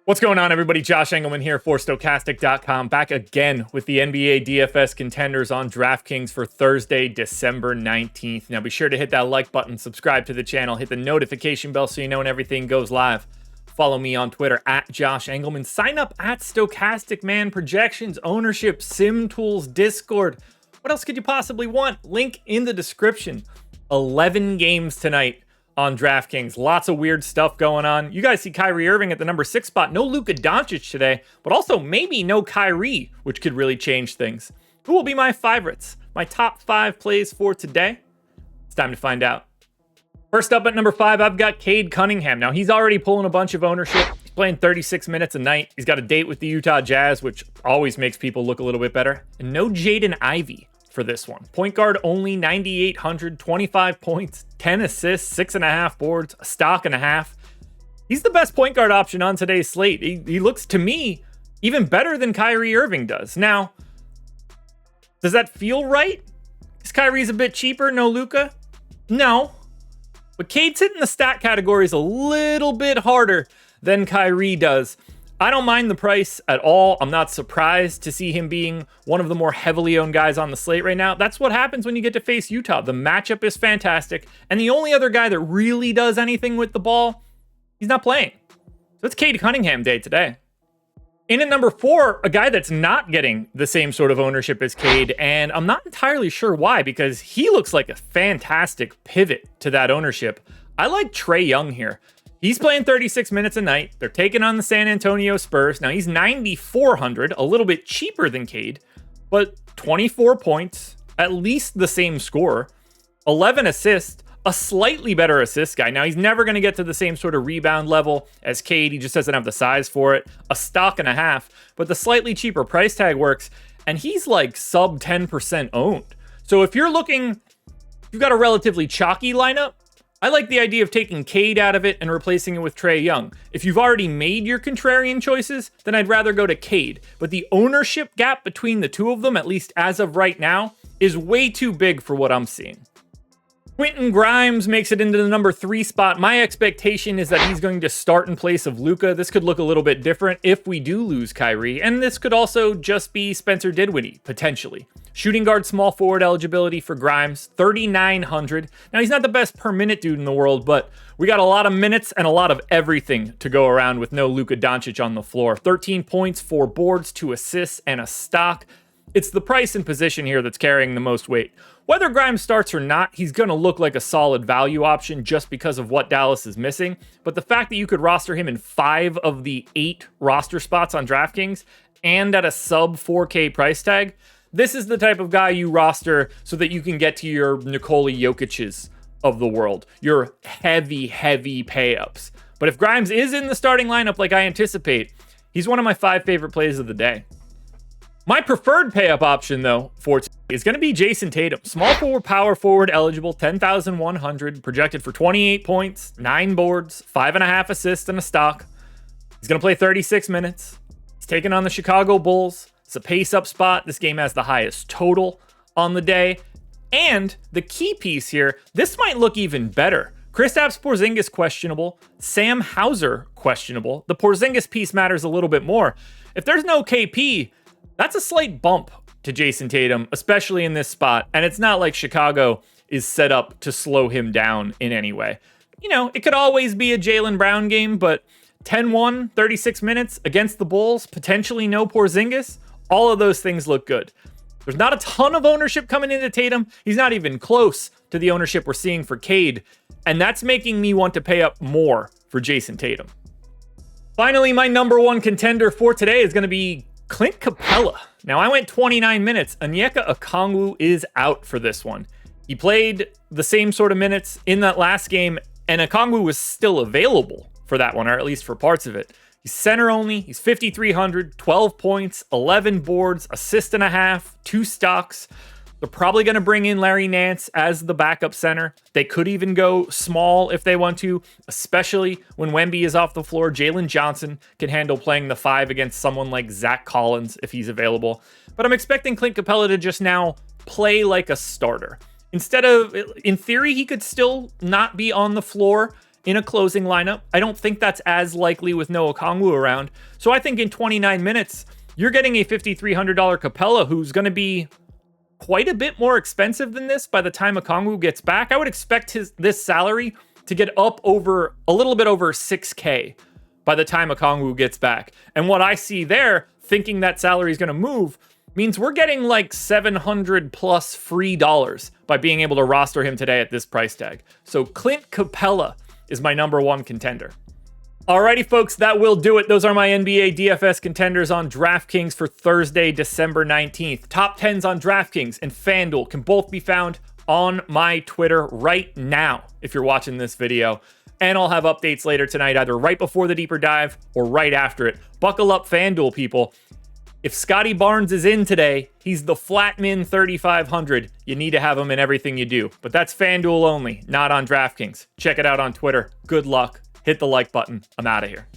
What's going on, everybody? Josh Engleman here for Stokastic.com, back again with the NBA DFS contenders on DraftKings for Thursday, December 19th. Now be sure to hit that like button, subscribe to the channel, hit the notification bell so you know when everything goes live. Follow me on Twitter at Josh Engleman. Sign up at Stokastic, man. Projections, ownership, sim tools, Discord. What else could you possibly want? Link in the description. 11 games tonight on DraftKings. Lots of weird stuff going on. You guys see Kyrie Irving at the number 6 spot. No Luka Doncic today, but also maybe no Kyrie, which could really change things. Who will be my favorites? My top 5 plays for today? It's time to find out. First up at number 5, I've got Cade Cunningham. Now, he's already pulling a bunch of ownership. He's playing 36 minutes a night. He's got a date with the Utah Jazz, which always makes people look a little bit better. And no Jaden Ivey for this one. Point guard only, 9,800, 25 points, 10 assists, 6.5 boards, a stock and a half. He's the best point guard option on today's slate. He looks, to me, even better than Kyrie Irving does. Now, does that feel right? Is Kyrie's a bit cheaper? No Luka? No. But Cade's hitting the stat categories a little bit harder than Kyrie does. I don't mind the price at all. I'm not surprised to see him being one of the more heavily owned guys on the slate right now. That's what happens when you get to face Utah. The matchup is fantastic. And the only other guy that really does anything with the ball, he's not playing. So it's Cade Cunningham day today. In at number 4, a guy that's not getting the same sort of ownership as Cade, and I'm not entirely sure why, because he looks like a fantastic pivot to that ownership. I like Trey Young here. He's playing 36 minutes a night. They're taking on the San Antonio Spurs. Now, he's 9,400, a little bit cheaper than Cade, but 24 points, at least the same score, 11 assists, a slightly better assist guy. Now, he's never going to get to the same sort of rebound level as Cade. He just doesn't have the size for it. A stock and a half, but the slightly cheaper price tag works, and he's like sub 10% owned. So if you're looking, you've got a relatively chalky lineup, I like the idea of taking Cade out of it and replacing it with Trey Young. If you've already made your contrarian choices, then I'd rather go to Cade. But the ownership gap between the two of them, at least as of right now, is way too big for what I'm seeing. Quinton Grimes makes it into the number 3 spot. My expectation is that he's going to start in place of Luka. This could look a little bit different if we do lose Kyrie, and this could also just be Spencer Dinwiddie, potentially. Shooting guard, small forward eligibility for Grimes, 3,900. Now, he's not the best per minute dude in the world, but we got a lot of minutes and a lot of everything to go around with no Luka Doncic on the floor. 13 points, 4 boards, 2 assists, and a stock. It's the price and position here that's carrying the most weight. Whether Grimes starts or not, he's going to look like a solid value option just because of what Dallas is missing. But the fact that you could roster him in 5 of the 8 roster spots on DraftKings and at a sub 4K price tag, this is the type of guy you roster so that you can get to your Nikola Jokic's of the world, your heavy pay-ups. But if Grimes is in the starting lineup like I anticipate, he's one of my 5 favorite plays of the day. My preferred pay-up option, though, for today is going to be Jason Tatum. Small forward, power forward eligible, 10,100, projected for 28 points, 9 boards, 5.5 assists, and a stock. He's going to play 36 minutes. He's taking on the Chicago Bulls. It's a pace-up spot. This game has the highest total on the day. And the key piece here, this might look even better. Kristaps Porzingis questionable, Sam Hauser questionable. The Porzingis piece matters a little bit more. If there's no KP, that's a slight bump to Jason Tatum, especially in this spot. And it's not like Chicago is set up to slow him down in any way. You know, it could always be a Jaylen Brown game, but 10-1, 36 minutes against the Bulls, potentially no Porzingis. All of those things look good. There's not a ton of ownership coming into Tatum. He's not even close to the ownership we're seeing for Cade. And that's making me want to pay up more for Jason Tatum. Finally, my number 1 contender for today is going to be Clint Capella. Now, I went 29 minutes. Onyeka Okongwu is out for this one. He played the same sort of minutes in that last game, and Okongwu was still available for that one, or at least for parts of it. He's center only. He's 5,300, 12 points, 11 boards, assist and a half, 2 stocks. They're probably going to bring in Larry Nance as the backup center. They could even go small if they want to, especially when Wemby is off the floor. Jalen Johnson can handle playing the 5 against someone like Zach Collins if he's available. But I'm expecting Clint Capella to just now play like a starter. Instead of, in theory, he could still not be on the floor in a closing lineup. I don't think that's as likely with no Okongwu around. So I think in 29 minutes, you're getting a $5,300 Capella who's going to be quite a bit more expensive than this by the time Okongwu gets back. I would expect this salary to get up over a little bit over 6K by the time Okongwu gets back. And what I see there, thinking that salary is going to move, means we're getting like $700 plus free dollars by being able to roster him today at this price tag. So Clint Capella is my number one contender. Alrighty, folks, that will do it. Those are my NBA DFS contenders on DraftKings for Thursday, December 19th. Top 10s on DraftKings and FanDuel can both be found on my Twitter right now if you're watching this video. And I'll have updates later tonight, either right before the deeper dive or right after it. Buckle up, FanDuel people. If Scotty Barnes is in today, he's the flat min 3,500. You need to have him in everything you do. But that's FanDuel only, not on DraftKings. Check it out on Twitter. Good luck. Hit the like button. I'm out of here.